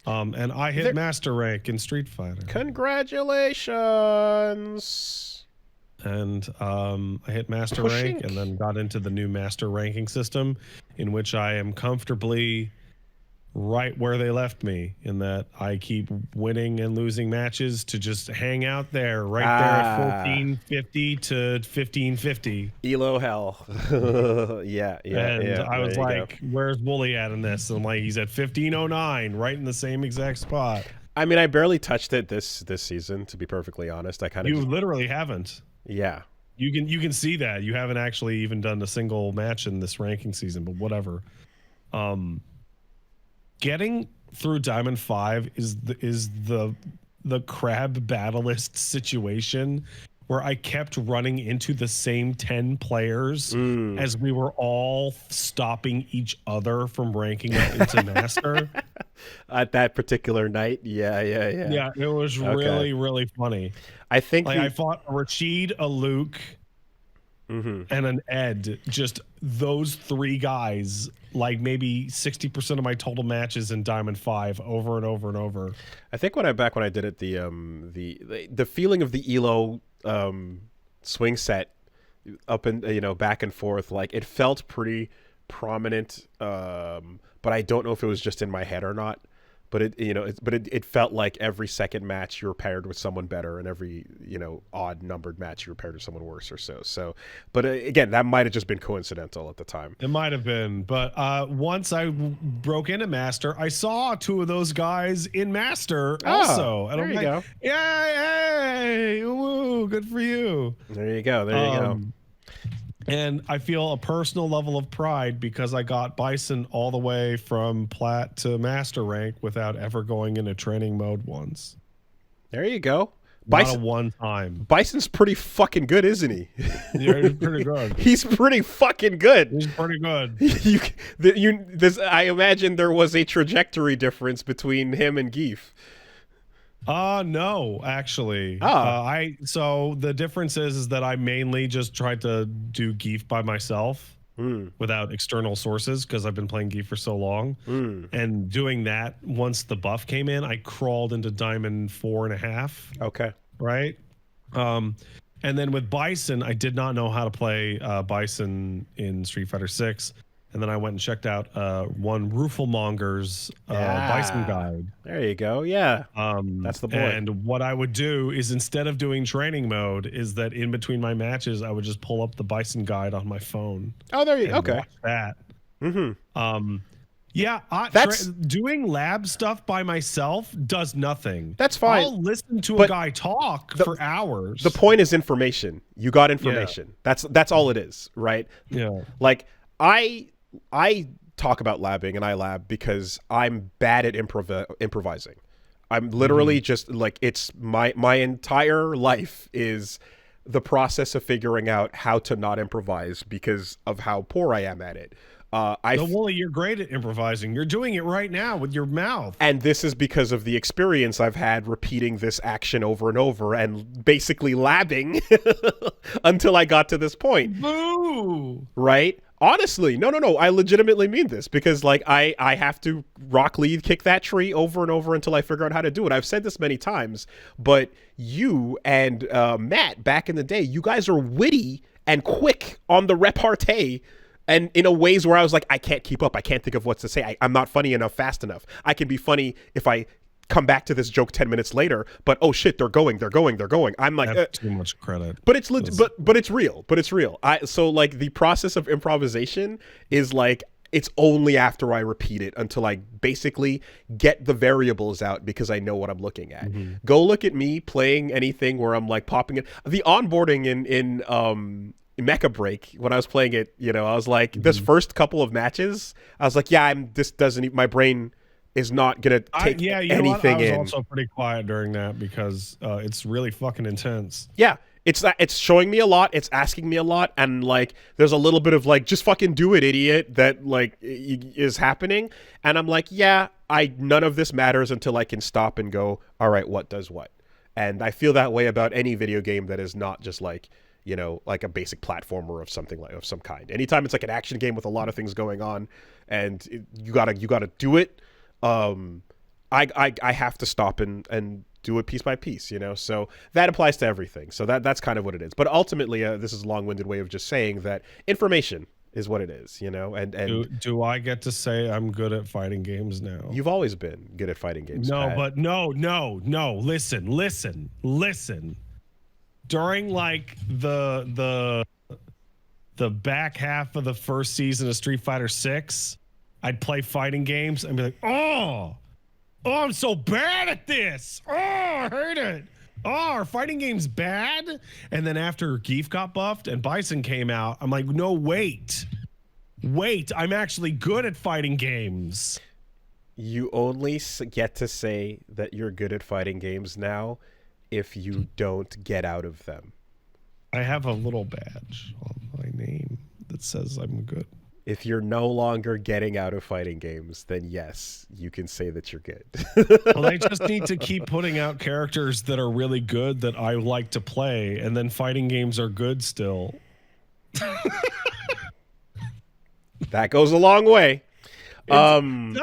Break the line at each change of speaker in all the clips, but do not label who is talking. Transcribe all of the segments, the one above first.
And I hit master rank in Street Fighter.
Congratulations.
And I hit master rank and then got into the new master ranking system, in which I am comfortably right where they left me, in that I keep winning and losing matches to just hang out there there at 1450 to 1550.
Elo hell. yeah.
And I was like, where's Woolie at in this? And I'm like, he's at 1509, right in the same exact spot.
I mean, I barely touched it this season, to be perfectly honest.
You literally haven't.
Yeah.
You can see that. You haven't actually even done a single match in this ranking season, but whatever. Getting through Diamond 5 is the crab battlist situation, where I kept running into the same 10 players as we were all stopping each other from ranking up into master.
At that particular night. Yeah,
it was really funny.
I think
I fought a Rashid, a Luke, and an Ed. Just those three guys, like maybe 60% of my total matches in Diamond 5, over and over and over.
I think when I did it, the feeling of the Elo swing set up and back and forth, like it felt pretty prominent, but I don't know if it was just in my head or not. But it felt like every second match you were paired with someone better, and every odd numbered match you were paired with someone worse or so. So, but again, that might have just been coincidental at the time.
It might have been, but once I broke into Master, I saw two of those guys in Master also, and
there you go.
Yay! Woo! Good for you.
There you go. There you go.
And I feel a personal level of pride because I got Bison all the way from Plat to Master rank without ever going into training mode once.
There you go.
Not a one time.
Bison's pretty fucking good, isn't he?
Yeah, he's pretty good.
He's pretty fucking good.
He's pretty good.
I imagine there was a trajectory difference between him and Geef.
No, actually. So the difference is that I mainly just tried to do Geef by myself without external sources, because I've been playing Geef for so long. And doing that, once the buff came in, I crawled into Diamond 4.5.
Okay.
Right? And then with Bison, I did not know how to play Bison in Street Fighter 6. And then I went and checked out one Rooflemonger's Bison guide.
There you go. Yeah. That's the boy.
And what I would do is, instead of doing training mode, is that in between my matches, I would just pull up the Bison guide on my phone.
Oh, there you go. Okay.
Watch that. Yeah,
That's
doing lab stuff by myself does nothing.
That's fine.
I'll listen to a guy talk for hours.
The point is information. You got information. Yeah. That's all it is, right?
Yeah.
Like I talk about labbing, and I lab because I'm bad at improvising. I'm literally just like, it's my entire life is the process of figuring out how to not improvise because of how poor I am at it.
Woolie, you're great at improvising. You're doing it right now with your mouth.
And this is because of the experience I've had repeating this action over and over and basically labbing until I got to this point.
Boo!
Right? Honestly, no. I legitimately mean this, because like I have to rock lead kick that tree over and over until I figure out how to do it. I've said this many times, but you and Matt back in the day, you guys are witty and quick on the repartee, and in a ways where I was like, I can't keep up. I can't think of what to say. I'm not funny enough fast enough. I can be funny if I come back to this joke 10 minutes later, but oh shit, they're going. I'm like,
that's too much credit.
But it's but it's real. So like the process of improvisation is like, it's only after I repeat it until I basically get the variables out, because I know what I'm looking at. Go look at me playing anything where I'm like popping it. The onboarding in Mecha Break, when I was playing it, I was like, this first couple of matches, I was like, my brain is not gonna take anything in.
I was also pretty quiet during that, because it's really fucking intense.
Yeah, it's showing me a lot, it's asking me a lot, and like there's a little bit of like, just fucking do it, idiot, that like is happening, and I'm like, none of this matters until I can stop and go, all right, what does what? And I feel that way about any video game that is not just like, like a basic platformer of some kind. Anytime it's like an action game with a lot of things going on, and you gotta do it. I have to stop and do it piece by piece, you know. So that applies to everything. So that's kind of what it is. But ultimately, this is a long-winded way of just saying that information is what it is, you know. And
do I get to say I'm good at fighting games now?
you've always been good at fighting games.
No,
Pat.
but no. Listen. During like the back half of the first season of Street Fighter 6, I'd play fighting games and be like, oh, I'm so bad at this. Oh, I hate it. Oh, are fighting games bad? And then after Geef got buffed and Bison came out, I'm like, no, wait, I'm actually good at fighting games.
You only get to say that you're good at fighting games now if you don't get out of them.
I have a little badge on my name that says I'm good.
If you're no longer getting out of fighting games, then yes, you can say that you're good.
Well, I just need to keep putting out characters that are really good that I like to play, and then fighting games are good still.
That goes a long way.
Doesn't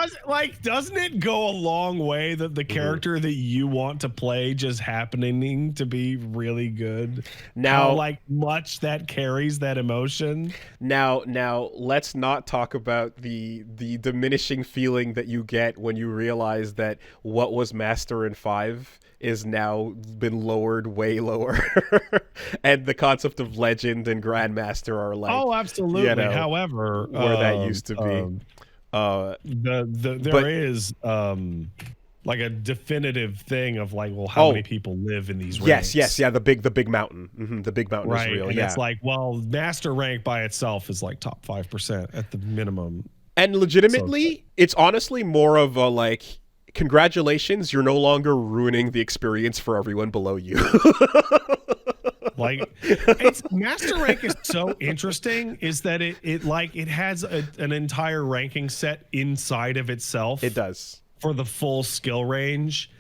it go a long way that the character that you want to play just happening to be really good?
Now,
how, like, much that carries that emotion.
Now, let's not talk about the diminishing feeling that you get when you realize that what was Master in 5 is now been lowered way lower, and the concept of Legend and Grandmaster are like,
oh, absolutely.
You know,
however,
where that used to be.
There is like a definitive thing of like, well, how many people live in these ranks?
Yes, yeah, the big mountain. The big mountain is real.
And
yeah,
it's like, well, master rank by itself is like top 5% at the minimum.
And legitimately, it's honestly more of a like, congratulations, you're no longer ruining the experience for everyone below you.
Like, it's master rank is so interesting is that it has an entire ranking set inside of itself.
It does.
For the full skill range.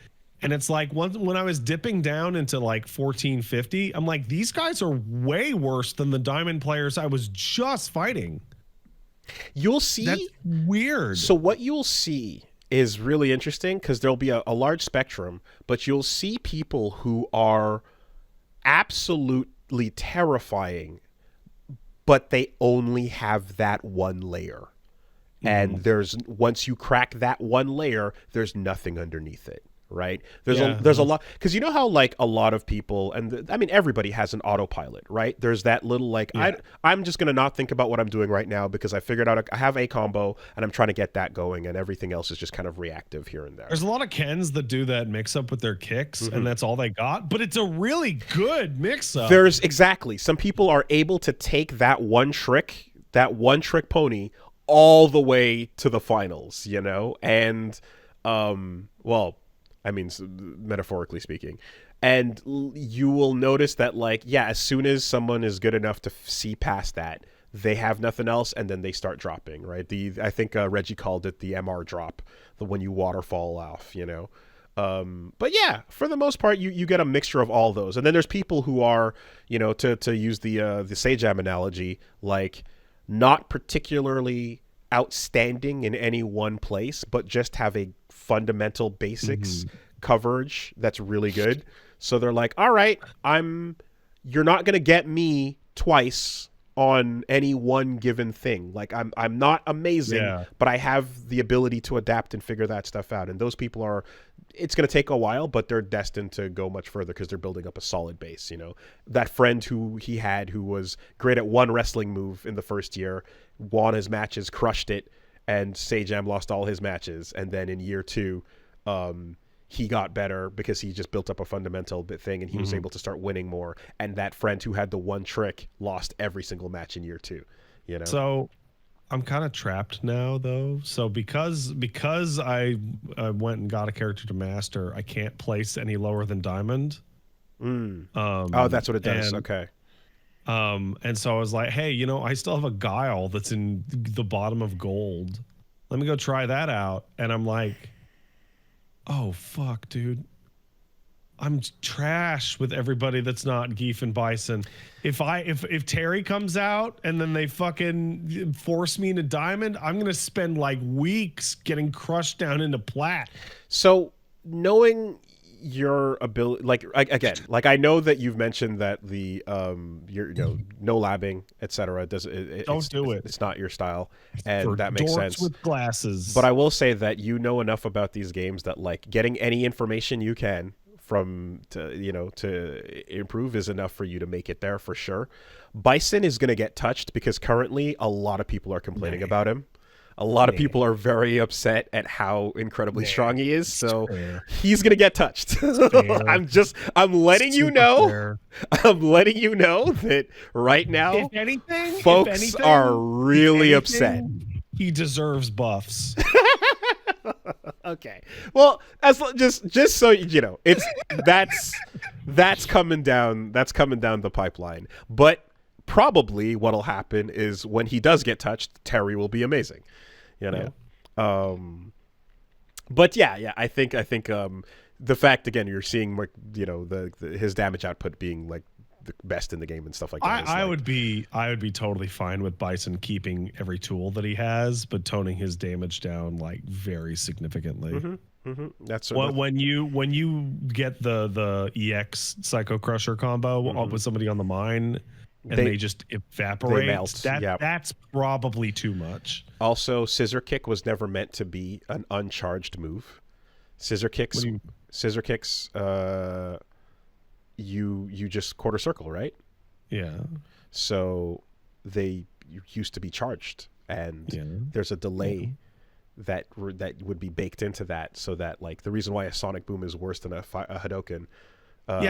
And it's like when I was dipping down into like 1450, I'm like, these guys are way worse than the diamond players I was just fighting.
You'll see.
That's weird.
So what you'll see is really interesting because there'll be a large spectrum, but you'll see people who are absolutely terrifying, but they only have that one layer. And once you crack that one layer, there's nothing underneath it, right? There's a lot, because you know how like a lot of people, and I mean everybody has an autopilot, right? There's that little like, I'm just gonna not think about what I'm doing right now because I figured out I have a combo and I'm trying to get that going, and everything else is just kind of reactive here and there.
There's a lot of Kens that do that mix up with their kicks, and that's all they got, but it's a really good mix up.
Exactly, some people are able to take that one trick pony all the way to the finals, you know? And, well, I mean, metaphorically speaking. And you will notice that, like, yeah, as soon as someone is good enough to see past that, they have nothing else, and then they start dropping, right? I think Reggie called it the MR drop, the when you waterfall off, you know? But yeah, for the most part, you get a mixture of all those. And then there's people who are, you know, to use the Sage-Am analogy, like, not particularly outstanding in any one place, but just have a fundamental basics coverage that's really good. So they're like, all right, you're not going to get me twice on any one given thing. Like I'm not amazing, but I have the ability to adapt and figure that stuff out. And those people it's going to take a while, but they're destined to go much further because they're building up a solid base. You know, that friend who he had who was great at one wrestling move in the first year, won his matches, crushed it, and Sage-Am lost all his matches. And then in year 2, he got better because he just built up a fundamental thing, and he was able to start winning more. And that friend who had the one trick lost every single match in year 2. You know,
so I'm kind of trapped now, though. So because I went and got a character to master, I can't place any lower than diamond.
Oh, that's what it does. Okay.
And so I was like, hey, you know, I still have a guile that's in the bottom of gold. Let me go try that out. And I'm like, oh fuck, dude. I'm trash with everybody that's not Geef and Bison. If Terry comes out and then they fucking force me into Diamond, I'm gonna spend like weeks getting crushed down into Plat.
So knowing your ability, like again, like I know that you've mentioned that the your no labbing, etc.
Don't do it.
It's not your style, and
For
that makes
dorks
sense.
with glasses.
But I will say that you know enough about these games that like getting any information you can from to improve is enough for you to make it there for sure. Bison is going to get touched because currently a lot of people are complaining about him. A lot of people are very upset at how incredibly strong he is, so he's going to get touched. I'm letting you know. I'm letting you know that right now,
if anything,
folks are really upset.
He deserves buffs.
Okay. Well, just so you know, it's that's coming down the pipeline. But probably what'll happen is when he does get touched, Terry will be amazing. You know. Yeah. But yeah, I think the fact again you're seeing like his damage output being like the best in the game and stuff like that.
I would be totally fine with Bison keeping every tool that he has, but toning his damage down like very significantly.
That's
when you get the EX Psycho Crusher combo up with somebody on the mine and they just evaporate.
They melt.
That's probably too much.
Also, Scissor Kick was never meant to be an uncharged move. Scissor Kicks. You just quarter circle, right?
Yeah.
So they used to be charged, and there's a delay that would be baked into that, so that like the reason why a Sonic Boom is worse than a Hadoken.
But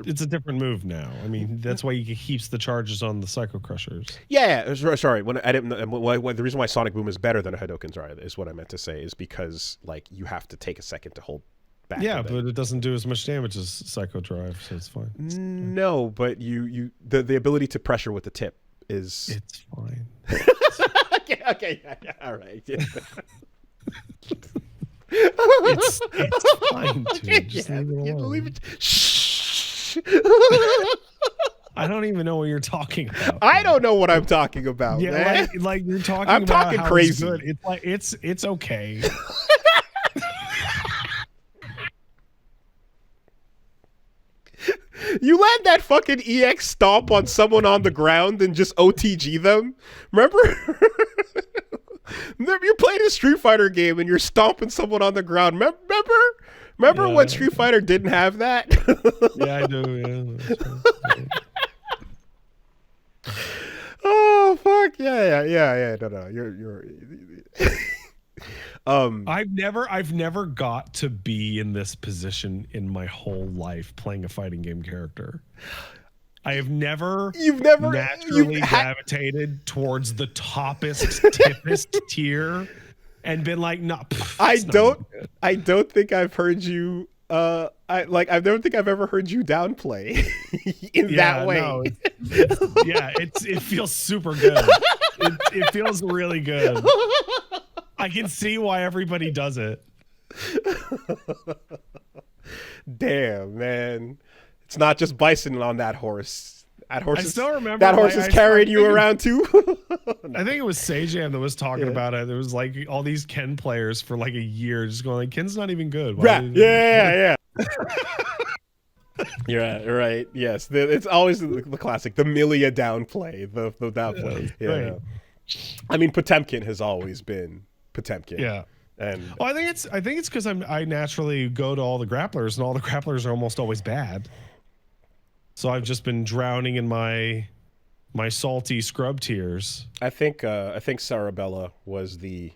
it's a different move now. I mean, that's why he keeps the charges on the Psycho Crushers.
Yeah. Sorry, the reason why Sonic Boom is better than a Hadoken is what I meant to say is because like you have to take a second to hold.
Yeah, but it doesn't do as much damage as Psycho Drive, so it's fine.
No, but the ability to pressure with the tip is
it's fine.
okay, yeah, all right. Yeah.
it's fine, dude. Just leave it alone.
Shh.
I don't even know what you're talking about.
I don't know what I'm talking about.
Yeah,
man.
like you're talking.
I'm
about
talking
how
crazy.
It's good. It's like it's okay.
You land that fucking EX stomp on someone on the ground and just OTG them. Remember? You're playing a Street Fighter game and you're stomping someone on the ground. Remember when Street Fighter didn't have that?
Yeah, I do. Yeah.
Oh fuck yeah. No. You're.
I've never got to be in this position in my whole life playing a fighting game character. I have never naturally gravitated towards the tippest tier and been like, no.
I don't think I've heard you. I don't think I've ever heard you downplay in that way.
No, it feels super good. It feels really good. I can see why everybody does it.
Damn, man. It's not just Bison on that horse.
I still remember
that horse is carrying you around too.
I think it was Sajam that was talking about it. There was like all these Ken players for like a year just going like, Ken's not even good.
Yeah. You're right. Yes. It's always the classic, the Milia downplay, the downplay. Yeah. I mean, Potemkin has always been Potemkin.
Yeah.
And
I think it's because I naturally go to all the grapplers, and all the grapplers are almost always bad. So I've just been drowning in my salty scrub tears.
I think Sarabella was the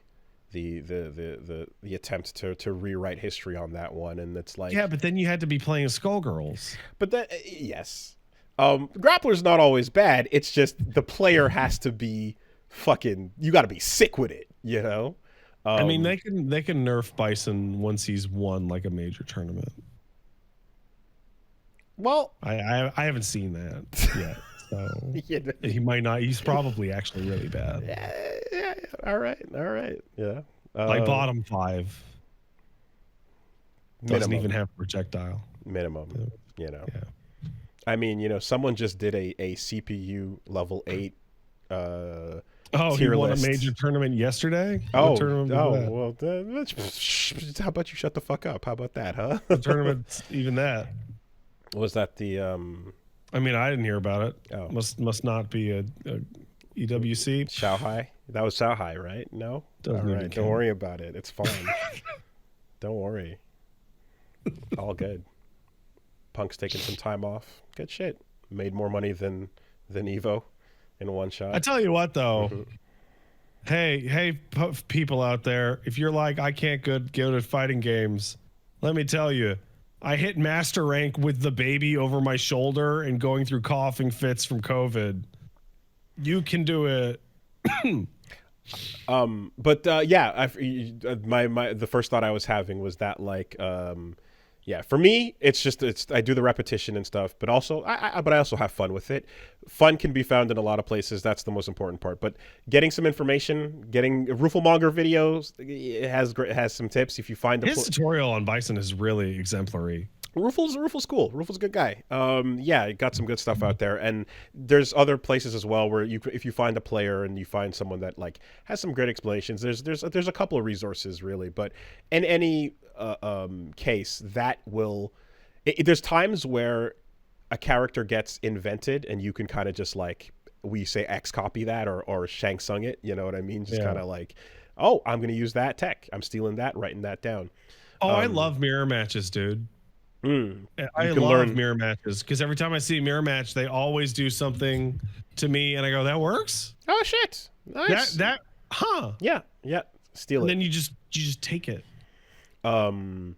attempt to rewrite history on that one, and it's like
but then you had to be playing Skullgirls.
But yes, grappler's not always bad. It's just the player has to be fucking. You got to be sick with it, you know.
I mean, they can nerf Bison once he's won like a major tournament.
Well,
I haven't seen that yet, so he might not. He's probably actually really bad.
Yeah. All right. Yeah.
Like bottom 5. Doesn't even
minimum,
have projectile.
minimum. You know,
Yeah.
I mean, someone just did a CPU level 8
Oh, he
tier
won a
list.
major tournament yesterday. What
Oh,
tournament was
oh,
that?
well, how about you shut the fuck up? How about that, huh?
What tournament's even that?
Was that the
I mean, I didn't hear about it.
oh,
Must not be a EWC.
Shanghai? That was Shanghai, right? No? All
Doesn't even
right, don't
count.
worry about it. It's fine. Don't worry. All good. Punk's taking some time off. Good shit. Made more money than Evo in one shot.
I tell you what, though.
Mm-hmm.
Hey, people out there, if you're like, I can't go to fighting games, let me tell you, I hit master rank with the baby over my shoulder and going through coughing fits from COVID. You can do it.
But yeah, my the first thought I was having was that like yeah, for me it's I do the repetition and stuff, but also I also have fun with it. Fun can be found in a lot of places. That's the most important part. But getting some information, getting Rufalmonger videos, it has some tips. If you find
His tutorial on Bison is really exemplary.
Rufal's cool. Rufal's a good guy. Yeah, got some good stuff out there, and there's other places as well where if you find a player and you find someone that like has some great explanations, there's a couple of resources really, but in any case that will, there's times where a character gets invented and you can kind of just like we say X copy that or Shang Tsung it, you know what I mean? Just kind of like, oh, I'm gonna use that tech. I'm stealing that, writing that down.
Oh, I love mirror matches, dude. I love
learn
mirror matches because every time I see a mirror match, they always do something to me, and I go, "That works."
Oh shit! Nice.
Huh?
Yeah. Steal
And
it.
then you just take it.
And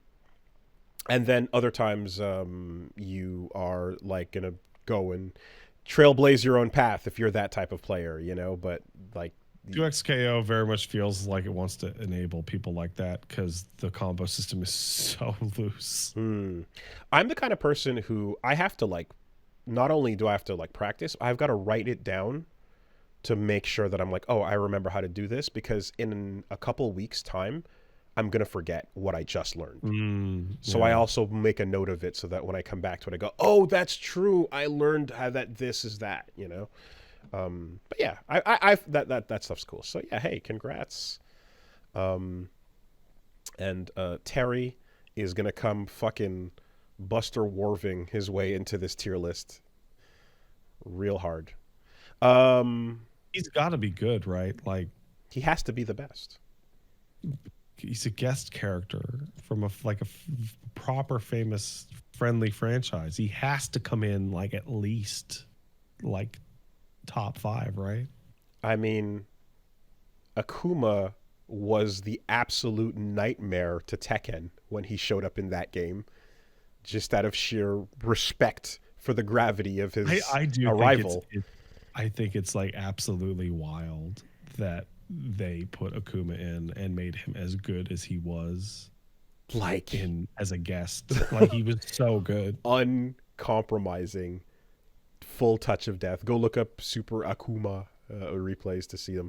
then other times, you are like gonna go and trailblaze your own path if you're that type of player, But like
2XKO very much feels like it wants to enable people like that because the combo system is so loose.
I'm the kind of person who I have to like. Not only do I have to like practice, I've got to write it down to make sure that I'm like, oh, I remember how to do this, because in a couple weeks' time, I'm going to forget what I just learned. So I also make a note of it so that when I come back to it, I go, oh, that's true. I learned how this is that, But yeah, I that stuff's cool. So yeah, hey, congrats. And Terry is going to come fucking Buster Warving his way into this tier list real hard.
He's got to be good, right? Like
he has to be the best.
He's a guest character from a proper, famous, friendly franchise. He has to come in like at least like top 5, right?
I mean, Akuma was the absolute nightmare to Tekken when he showed up in that game, just out of sheer respect for the gravity of his arrival.
I think it's like absolutely wild that they put Akuma in and made him as good as he was,
like
as a guest. Like he was so good,
uncompromising, full touch of death. Go look up Super Akuma replays to see them.